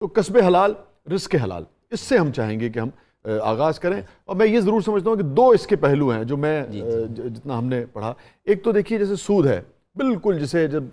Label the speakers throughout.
Speaker 1: تو کسب حلال، رزق حلال، اس سے ہم چاہیں گے کہ ہم آغاز کریں. اور میں یہ ضرور سمجھتا ہوں کہ دو اس کے پہلو ہیں جو میں جتنا ہم نے پڑھا. ایک تو دیکھیے جیسے سود ہے، بالکل جسے جب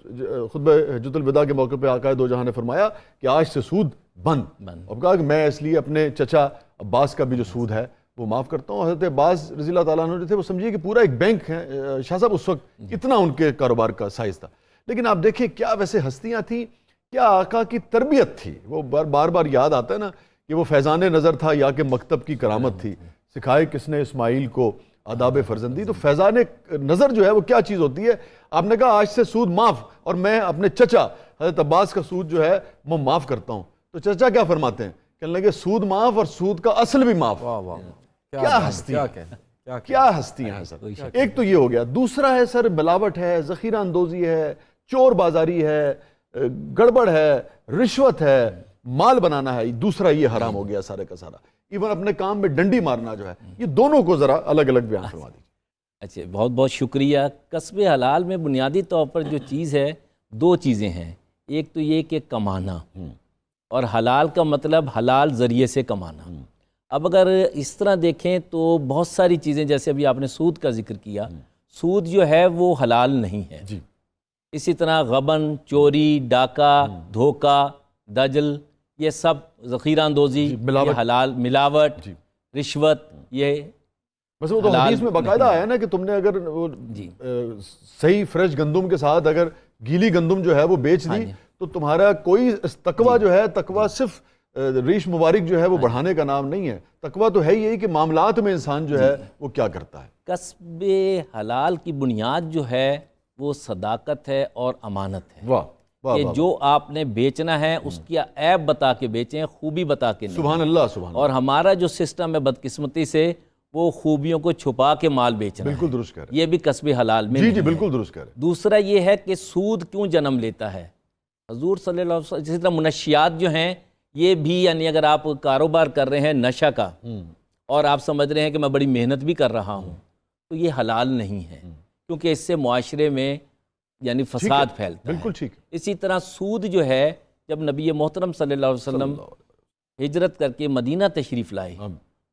Speaker 1: خطبہ حجۃ الوداع کے موقع پہ آقا دو جہاں نے فرمایا کہ آج سے سود بند، اور کہا کہ میں اس لیے اپنے چچا عباس کا بھی جو سود ہے وہ معاف کرتا ہوں. حضرت عباس رضی اللہ تعالیٰ عنہ جو تھے وہ سمجھیے کہ پورا ایک بینک ہے. شاہ صاحب اس وقت اتنا ان کے کاروبار کا سائز تھا. لیکن آپ دیکھیں کیا ویسے ہستیاں تھیں، کیا آقا کی تربیت تھی. وہ بار بار یاد آتا ہے نا کہ وہ فیضان نظر تھا یا کہ مکتب کی کرامت تھی. سکھائے کس نے اسماعیل کو آداب فرزندی. تو فیضان نظر جو ہے وہ کیا چیز ہوتی ہے. آپ نے کہا آج سے سود معاف، اور میں اپنے چچا حضرت عباس کا سود جو ہے وہ معاف کرتا ہوں. تو چچا کیا فرماتے ہیں؟ کہنے لگے سود معاف اور سود کا اصل بھی معاف. کیا ہستیاں، کیا ہستیاں ہیں سر. ایک تو یہ ہو گیا. دوسرا ہے سر ملاوٹ ہے، ذخیرہ اندوزی ہے، چور بازاری ہے، گڑبڑ ہے، رشوت ہے، مال بنانا ہے. دوسرا یہ حرام ہو گیا سارے کا سارا. ایون اپنے کام میں ڈنڈی مارنا جو ہے. یہ دونوں کو ذرا الگ الگ بیان فرما دیجیے.
Speaker 2: اچھا، بہت بہت شکریہ. کسب حلال میں بنیادی طور پر جو چیز ہے، دو چیزیں ہیں. ایک تو یہ کہ کمانا، اور حلال کا مطلب حلال ذریعے سے کمانا. اب اگر اس طرح دیکھیں تو بہت ساری چیزیں، جیسے ابھی آپ نے سود کا ذکر کیا، سود جو ہے وہ حلال نہیں ہے. اسی طرح غبن، چوری، ڈاکہ، دھوکہ، دجل، یہ سب ذخیرہ اندوزی، یہ حلال. ملاوٹ، رشوت، یہ
Speaker 1: بس وہ تو حدیث میں باقاعدہ آیا نا کہ تم نے اگر صحیح فریش گندم کے ساتھ اگر گیلی گندم جو ہے وہ بیچ دی تو تمہارا کوئی تقویٰ جو ہے، تقویٰ صرف ریش مبارک جو ہے وہ بڑھانے کا نام نہیں ہے. تقویٰ تو ہے یہی کہ معاملات میں انسان جو ہے وہ کیا کرتا ہے.
Speaker 2: کسب حلال کی بنیاد جو ہے وہ صداقت ہے اور امانت ہے. کہ جو آپ نے بیچنا ہے اس کی عیب بتا کے بیچیں، خوبی بتا کے نہیں.
Speaker 1: سبحان اللہ، سبحان اللہ.
Speaker 2: اور ہمارا جو سسٹم ہے بدقسمتی سے وہ خوبیوں کو چھپا کے مال بیچنا.
Speaker 1: بالکل درست کہہ رہے ہیں.
Speaker 2: یہ بھی کسب حلال میں
Speaker 1: جی بالکل درست کہہ رہے ہیں.
Speaker 2: دوسرا یہ ہے کہ سود کیوں جنم لیتا ہے. حضور صلی اللہ علیہ وسلم جس طرح منشیات جو ہیں یہ بھی، یعنی اگر آپ کاروبار کر رہے ہیں نشہ کا اور آپ سمجھ رہے ہیں کہ میں بڑی محنت بھی کر رہا ہوں، تو یہ حلال نہیں ہے، کیونکہ اس سے معاشرے میں یعنی فساد پھیلتا ہے.
Speaker 1: بالکل ٹھیک.
Speaker 2: اسی طرح سود جو ہے، جب نبی محترم صلی اللہ علیہ وسلم ہجرت کر کے مدینہ تشریف لائے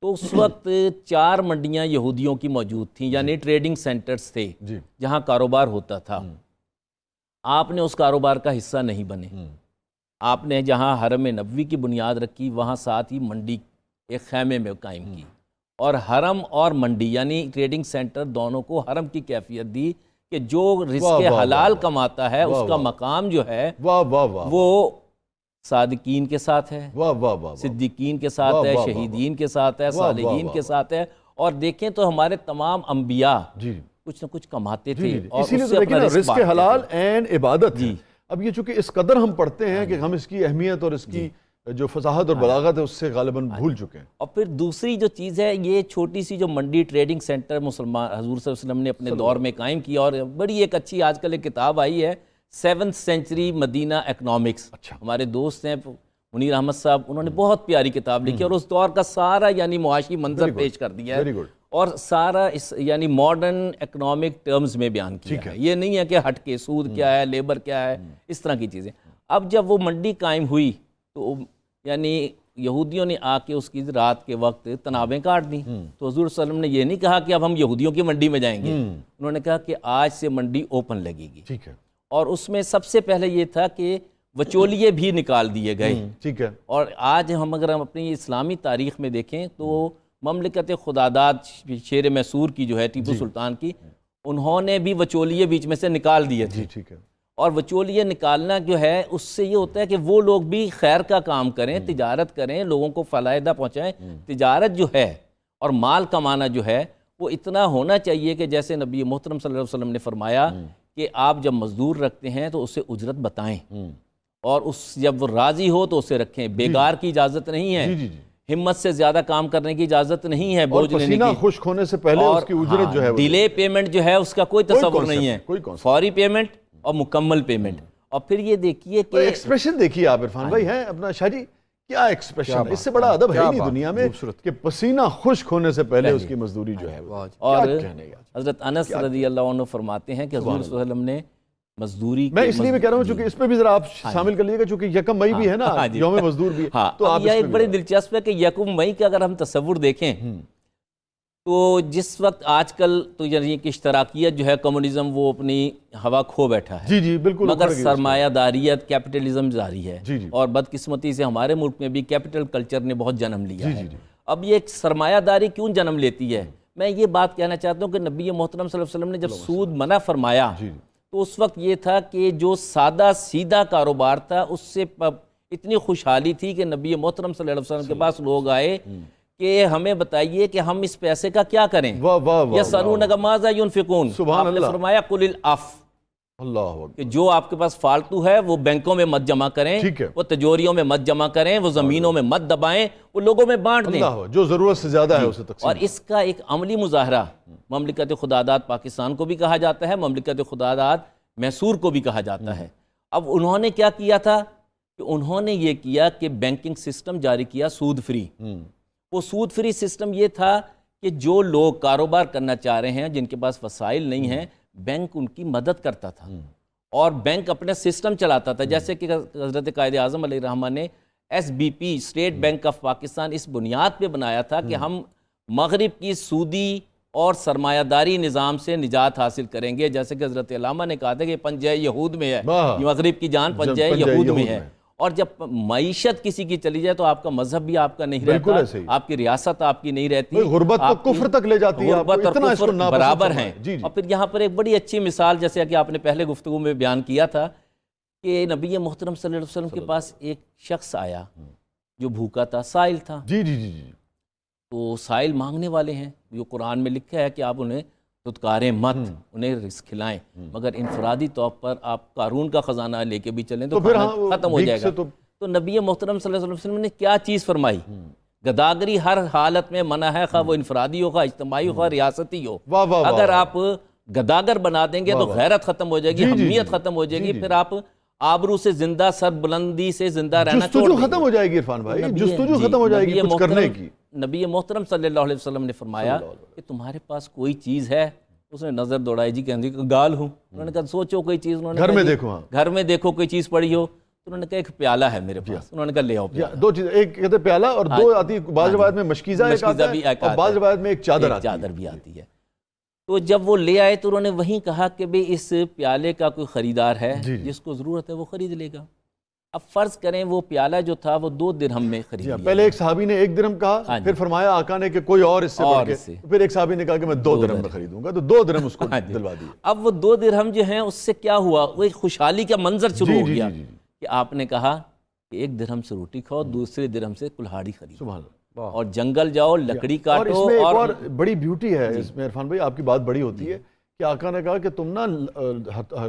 Speaker 2: تو اس وقت 4 منڈیاں یہودیوں کی موجود تھیں، یعنی ٹریڈنگ سینٹرز تھے جہاں کاروبار ہوتا تھا. آپ نے اس کاروبار کا حصہ نہیں بنے. آپ نے جہاں حرم نبوی کی بنیاد رکھی وہاں ساتھ ہی منڈی ایک خیمے میں قائم کی، اور حرم اور منڈی یعنی ٹریڈنگ سینٹر دونوں کو حرم کی کیفیت دی کہ جو رزق حلال کماتا ہے اس کا مقام جو ہے وہ صادقین کے ساتھ ہے، صدیقین کے ساتھ ہے، شہیدین کے ساتھ ہے، صالحین کے ساتھ ہے. اور دیکھیں تو ہمارے تمام انبیاء کچھ نہ کچھ کماتے تھے، اور
Speaker 1: اسی لیے دیکھیں رزق حلال عین عبادت ہے. اب یہ چونکہ اس قدر ہم پڑھتے ہیں کہ ہم اس کی اہمیت اور اس کی جو فصاحت اور بلاغت ہے اس سے غالباً بھول چکے ہیں.
Speaker 2: اور پھر دوسری جو چیز ہے، یہ چھوٹی سی جو منڈی ٹریڈنگ سینٹر مسلمان حضور صلی اللہ علیہ وسلم نے اپنے دور میں قائم کیا، اور بڑی ایک اچھی آج کل ایک کتاب آئی ہے 7th سینچری مدینہ اکنامکس. ہمارے دوست ہیں منیر احمد صاحب، انہوں نے بہت پیاری کتاب لکھی اور اس دور کا سارا یعنی معاشی منظر پیش کر دیا ہے، اور سارا اس یعنی ماڈرن اکنامک ٹرمز میں بیان کیا ہے. یہ نہیں ہے کہ ہٹ کے سود کیا ہے، لیبر کیا ہے، اس طرح کی چیزیں. اب جب وہ منڈی قائم ہوئی تو یعنی یہودیوں نے آ کے اس کی رات کے وقت تنابیں کاٹ دیں. تو حضور صلی اللہ علیہ وسلم نے یہ نہیں کہا کہ اب ہم یہودیوں کی منڈی میں جائیں گے، انہوں نے کہا کہ آج سے منڈی اوپن لگے گی.
Speaker 1: ٹھیک ہے.
Speaker 2: اور اس میں سب سے پہلے یہ تھا کہ وچولیے بھی نکال دیے گئے.
Speaker 1: ٹھیک ہے.
Speaker 2: اور آج اگر ہم اپنی اسلامی تاریخ میں دیکھیں تو مملکت خداداد شیر میسور کی جو ہے ٹیپو سلطان کی، انہوں نے بھی وچولیے بیچ میں سے نکال دیے تھے.
Speaker 1: ٹھیک ہے.
Speaker 2: اور وچولیے نکالنا جو ہے اس سے یہ ہوتا ہے کہ وہ لوگ بھی خیر کا کام کریں، تجارت کریں، لوگوں کو فائدہ پہنچائیں. تجارت جو ہے اور مال کمانا جو ہے وہ اتنا ہونا چاہیے کہ جیسے نبی محترم صلی اللہ علیہ وسلم نے فرمایا کہ آپ جب مزدور رکھتے ہیں تو اسے اجرت بتائیں، اور جب وہ راضی ہو تو اسے رکھیں. بیگار کی اجازت نہیں ہے، ہمت سے زیادہ کام کرنے کی اجازت نہیں ہے، بوجھ لینے کی.
Speaker 1: پسینہ خشک ہونے سے پہلے اس کی اجرت جو ہے
Speaker 2: ڈیلے پیمنٹ جو ہے اس کا کوئی تصور نہیں ہے، فوری پیمنٹ اور مکمل پیمنٹ. اور پھر یہ دیکھیے کہ
Speaker 1: ایکسپریشن دیکھیے آپ عرفان بھائی ہیں اپنا شاہ جی، کیا ایکسپریشن ہے. اس سے بڑا ادب ہے ہی نہیں دنیا میں کہ پسینہ خشک ہونے سے پہلے اس کی مزدوری جو ہے.
Speaker 2: اور حضرت انس رضی اللہ عنہ فرماتے ہیں کہ حضور صلی اللہ علیہ وسلم نے مزدوری
Speaker 1: میں اس لیے میں کہہ رہا ہوں چونکہ اس پہ بھی ذرا آپ شامل کر لیے گا، چونکہ یکم مئی بھی ہے نا، یوم مزدور بھی ہے،
Speaker 2: تو اب یہ ایک بڑی دلچسپ ہے کہ یکم مئی کا اگر ہم تصور دیکھیں تو جس وقت آج کل تو یعنی کہ اشتراکیت جو ہے کمیونزم وہ اپنی ہوا کھو بیٹھا ہے،
Speaker 1: جی جی بالکل،
Speaker 2: مگر سرمایہ داریت کیپٹلزم جاری ہے،
Speaker 1: جی جی،
Speaker 2: اور بدقسمتی سے ہمارے ملک میں بھی کیپٹل کلچر نے بہت جنم لیا ہے۔ اب یہ ایک سرمایہ داری کیوں جنم لیتی ہے؟ میں یہ بات کہنا چاہتا ہوں کہ نبی محترم صلی اللہ علیہ وسلم نے جب سود منع فرمایا تو اس وقت یہ تھا کہ جو سادہ سیدھا کاروبار تھا اس سے اتنی خوشحالی تھی کہ نبی محترم صلی اللہ علیہ وسلم کے پاس لوگ آئے کہ ہمیں بتائیے کہ ہم اس پیسے کا کیا کریں، یسألونک ماذا ینفقون، آپ نے فرمایا قل العفو، کہ جو آپ کے پاس فالتو ہے وہ بینکوں میں مت جمع کریں، وہ تجوریوں میں مت جمع کریں، وہ زمینوں میں مت دبائیں، وہ لوگوں میں بانٹ دیں،
Speaker 1: جو ضرورت سے زیادہ ہے اسے تقسیم۔
Speaker 2: اور اس کا ایک عملی مظاہرہ مملکت خداداد پاکستان کو بھی کہا جاتا ہے، مملکت خداداد میسور کو بھی کہا جاتا ہے۔ اب انہوں نے کیا کیا تھا کہ انہوں نے یہ کیا کہ بینکنگ سسٹم جاری کیا سود فری۔ وہ سود فری سسٹم یہ تھا کہ جو لوگ کاروبار کرنا چاہ رہے ہیں، جن کے پاس وسائل نہیں ہیں، بینک ان کی مدد کرتا تھا اور بینک اپنا سسٹم چلاتا تھا، جیسے کہ حضرت قائد اعظم علیہ الرحمہ نے S B P state bank of Pakistan اس بنیاد پہ بنایا تھا کہ ہم مغرب کی سودی اور سرمایہ داری نظام سے نجات حاصل کریں گے، جیسے کہ حضرت علامہ نے کہا تھا کہ پنجہ یہود میں ہے، مغرب کی جان پنجہ یہود میں ہے، اور جب معیشت کسی کی چلی جائے تو آپ کا مذہب بھی آپ کا نہیں رہتا، آپ کی ریاست آپ کی نہیں رہتی،
Speaker 1: غربت تو کفر تک لے جاتی ہے،
Speaker 2: غربت اور کفر برابر ہیں۔ اور پھر یہاں پر ایک بڑی اچھی مثال جیسے کہ آپ نے پہلے گفتگو میں بیان کیا تھا کہ نبی محترم صلی اللہ علیہ وسلم کے پاس ایک شخص آیا جو بھوکا تھا، سائل تھا، تو سائل مانگنے والے ہیں، جو قرآن میں لکھا ہے کہ آپ انہیں دھتکاریں مت، انہیں رزق کھلائیں، مگر انفرادی طور پر آپ قارون کا خزانہ لے کے بھی چلیں تو کھانا ختم ہو جائے گا۔ تو نبی محترم صلی اللہ علیہ وسلم نے کیا چیز فرمائی؟ گداگری ہر حالت میں منع ہے، خواہ وہ انفرادی ہو، خواہ اجتماعی ہو، خواہ ریاستی ہو۔ اگر آپ گداگر بنا دیں گے تو غیرت ختم ہو جائے گی، حمیت ختم ہو جائے گی، پھر آپ آبرو سے زندہ، سر بلندی سے زندہ رہنا چھوڑ دیں گے،
Speaker 1: ختم ہو جائے گی عرفان بھائی، جستجو ختم ہو جائے گی کچھ کرنے کی۔
Speaker 2: نبی محترم صلی اللہ علیہ وسلم نے فرمایا کہ تمہارے پاس کوئی چیز ہے؟ اس نے نظر دوڑائی، جی کہنے کہ گال ہوں۔ انہوں نے کہا سوچو کوئی چیز، انہوں نے
Speaker 1: گھر میں دیکھو،
Speaker 2: گھر میں دیکھو کوئی چیز پڑی ہو، تو انہوں نے کہا ایک پیالہ ہے میرے پاس، انہوں نے کہا لے آؤ پیالہ۔
Speaker 1: دو چیز، ایک کہتے پیالہ اور دو آتی، بعض روایت میں مشکیزہ ایک آتا ہے اور بعض روایت میں ایک چادر
Speaker 2: بھی آتی ہے۔ تو جب وہ لے آئے تو انہوں نے وہیں کہا کہ بھئی اس پیالے کا کوئی خریدار ہے، جس کو ضرورت ہے وہ خرید لے گا۔ اب فرض کریں وہ پیالہ جو تھا وہ 2 درہم میں خرید لیا۔
Speaker 1: پہلے ایک صحابی نے 1 درہم کہا، پھر فرمایا آقا نے کہ کوئی اور اس سے بڑھ کے، پھر ایک صحابی نے کہا کہ میں 2 درہم میں خریدوں گا، تو 2 درہم اس کو دلوا دیے۔
Speaker 2: اب وہ 2 درہم جو ہیں اس سے کیا ہوا؟ وہ ایک خوشحالی کا منظر شروع ہو گیا کہ آپ نے کہا کہ 1 درہم سے روٹی کھاؤ، دوسرے درہم سے کلہاڑی خریدو، اور جنگل جاؤ، لکڑی کاٹو۔
Speaker 1: اور اس میں ایک اور بڑی بیوٹی ہے اس میں عرفان بھائی، آپ کی بات بڑی ہوتی ہے کہ آقا نے کہا کہ تم نا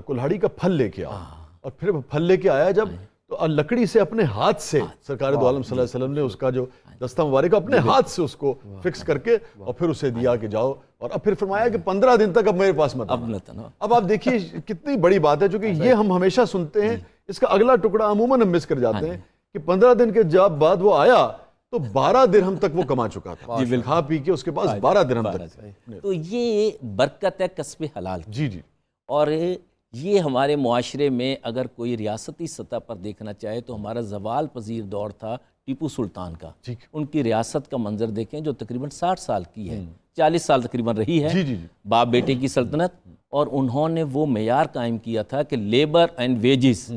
Speaker 1: کلہاڑی کا پھل لے کے آؤ، اور پھر پھل لے کے آیا جب تو لکڑی سے اپنے ہاتھ سے سرکار دو عالم صلی اللہ علیہ وسلم نے اس کا جو دستہ مبارک اپنے ہاتھ سے اس کو فکس کر کے اور پھر اسے دیا کہ جاؤ، اور اب پھر فرمایا کہ 15 دن تک اب میرے پاس مت آنا۔ اب آپ دیکھیے کتنی بڑی بات ہے، چونکہ یہ ہم ہمیشہ سنتے ہیں، اس کا اگلا ٹکڑا عموماً ہم مس کر جاتے ہیں کہ 15 دن کے جب بعد وہ آیا تو 12 درہم تک وہ کما چکا تھا، کھا پی کے اس کے پاس 12 درہم تک۔
Speaker 2: تو یہ برکت ہے کسب حلال۔
Speaker 1: جی جی،
Speaker 2: اور یہ ہمارے معاشرے میں اگر کوئی ریاستی سطح پر دیکھنا چاہے تو ہمارا زوال پذیر دور تھا ٹیپو سلطان کا۔ ان کی ریاست کا منظر دیکھیں جو تقریباً 60 سال کی ہے، 40 سال تقریباً رہی ہے، باپ بیٹے کی سلطنت، اور انہوں نے وہ معیار قائم کیا تھا کہ لیبر اینڈ ویجز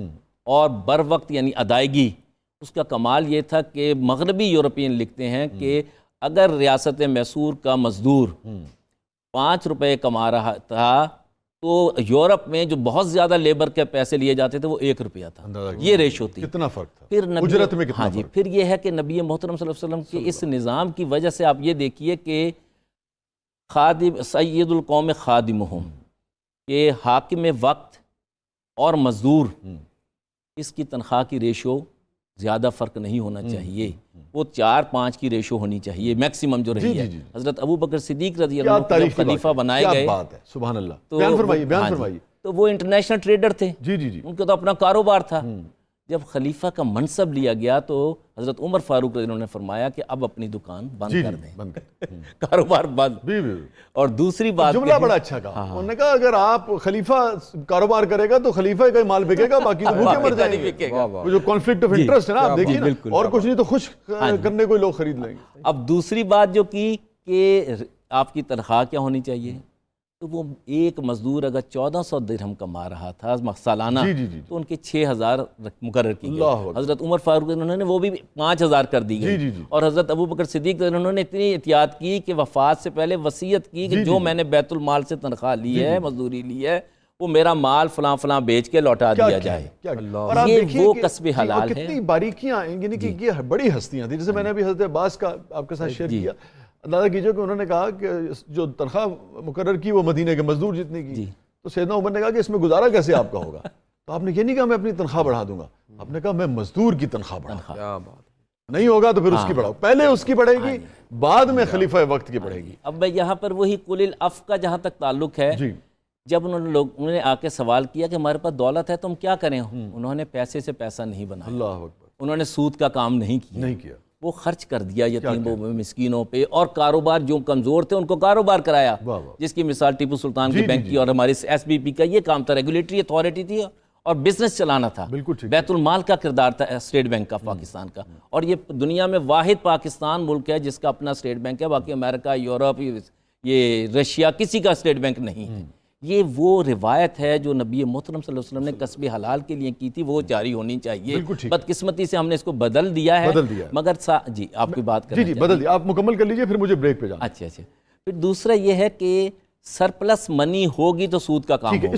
Speaker 2: اور بر وقت یعنی ادائیگی۔ اس کا کمال یہ تھا کہ مغربی یورپین لکھتے ہیں کہ اگر ریاست میسور کا مزدور 5 روپے کما رہا تھا تو یورپ میں جو بہت زیادہ لیبر کے پیسے لیے جاتے تھے وہ 1 روپیہ تھا، یہ ریشو تھی۔
Speaker 1: کتنا فرق تھا
Speaker 2: پھر
Speaker 1: اجرت میں، کتنا فرق۔
Speaker 2: پھر یہ ہے کہ نبی محترم صلی اللہ علیہ وسلم کے اس نظام کی وجہ سے آپ یہ دیکھیے کہ خادم سید القوم خادمہم، کہ حاکم وقت اور مزدور اس کی تنخواہ کی ریشو زیادہ فرق نہیں ہونا چاہیے، وہ 4-5 کی ریشو ہونی چاہیے میکسیمم جو رہی ہے۔ حضرت ابو بکر صدیق رضی اللہ عنہ جب خلیفہ بنائے گئے،
Speaker 1: سبحان اللہ، بیان فرمائیے، بیان فرمائیے،
Speaker 2: تو وہ انٹرنیشنل ٹریڈر تھے، ان کا تو اپنا کاروبار تھا، جب خلیفہ کا منصب لیا گیا تو حضرت عمر فاروق رضی اللہ عنہ نے فرمایا کہ اب اپنی دکان بند
Speaker 1: جی
Speaker 2: کر
Speaker 1: جی
Speaker 2: دیں،
Speaker 1: بند کر
Speaker 2: کاروبار بند۔
Speaker 1: بھی
Speaker 2: اور دوسری بات
Speaker 1: جملہ بڑا اچھا کہا، انہوں نے کہا اگر آپ خلیفہ کاروبار کرے گا تو خلیفہ کا ہی مال بکے گا، باقی تو بھوکے مر جائیں گے۔ وہ جو کانفلکٹ آف انٹرسٹ ہے نا، آپ دیکھیے نا، اور کچھ نہیں تو خوش کرنے کو لوگ خرید لیں گے۔
Speaker 2: اب دوسری بات جو کی کہ آپ کی تنخواہ کیا ہونی چاہیے، تو وہ ایک مزدور اگر 1400 درہم کما رہا تھا سالانہ
Speaker 1: جی جی جی
Speaker 2: تو ان کے 6000 مقرر کی
Speaker 1: اللہ
Speaker 2: گئی۔
Speaker 1: اکبر۔
Speaker 2: حضرت عمر فاروق انہوں نے وہ بھی 5000 کر دی
Speaker 1: جی جی
Speaker 2: گئی،
Speaker 1: جی۔
Speaker 2: اور حضرت ابو بکر صدیق انہوں نے اتنی احتیاط کی کہ وفات سے پہلے وصیت کی کہ جو میں نے بیت المال سے تنخواہ لی ہے، مزدوری لی ہے، وہ میرا مال فلاں فلاں بیچ کے لوٹا دیا جائے۔
Speaker 1: اور آپ
Speaker 2: یہ
Speaker 1: دیکھیے
Speaker 2: وہ
Speaker 1: کہ
Speaker 2: کسب حلال ہے۔
Speaker 1: کتنی باریکیاں ہیں، یعنی کہ یہ بڑی ہستیاں تھیں، جیسے میں نے ابھی حضرت عباس کا آپ کے ساتھ شیئر کیا، اندازہ کیجئے کہ انہوں نے کہا کہ جو تنخواہ مقرر کی وہ مدینے کے مزدور جتنے کی، تو سیدنا عمر نے کہا کہ اس میں گزارا کیسے آپ کا ہوگا؟ تو آپ نے یہ نہیں کہا میں اپنی تنخواہ بڑھا دوں گا، آپ نے کہا میں مزدور کی تنخواہ بڑھاؤں گا، نہیں ہوگا تو پھر اس کی بڑھاؤ، پہلے اس کی بڑھے گی، بعد میں خلیفہ وقت کی بڑھے گی۔
Speaker 2: اب میں یہاں پر وہی قل العف کا جہاں تک تعلق ہے، جب انہوں نے آ کے سوال کیا کہ ہمارے پاس دولت ہے تو ہم کیا کریں، انہوں نے پیسے سے پیسہ نہیں بنایا،
Speaker 1: اللہ اکبر،
Speaker 2: انہوں نے سود کا کام نہیں کیا، وہ خرچ کر دیا یتیموں پہ، مسکینوں پہ، اور کاروبار جو کمزور تھے ان کو کاروبار کرایا، جس کی مثال ٹیپو سلطان کے بینک کی اور ہماری ایس بی پی کا یہ کام تھا، ریگولیٹری اتھارٹی تھی اور بزنس چلانا تھا، بیت المال کا کردار تھا اسٹیٹ بینک کا پاکستان کا، اور یہ دنیا میں واحد پاکستان ملک ہے جس کا اپنا اسٹیٹ بینک ہے، باقی امریکہ، یورپ، یہ رشیا کسی کا اسٹیٹ بینک نہیں ہے۔ یہ وہ روایت ہے جو نبی محترم صلی اللہ علیہ وسلم نے کسب حلال کے لیے کی تھی، وہ جاری ہونی چاہیے۔ بدقسمتی سے ہم نے اس کو بدل دیا ہے، مگر جی آپ کی بات کریں۔
Speaker 1: جی جی بدل دیا، آپ مکمل کر لیجئے پھر مجھے بریک پہ جانا۔
Speaker 2: اچھا، پھر دوسرا یہ ہے کہ سرپلس منی ہوگی تو سود کا کام ہوگا۔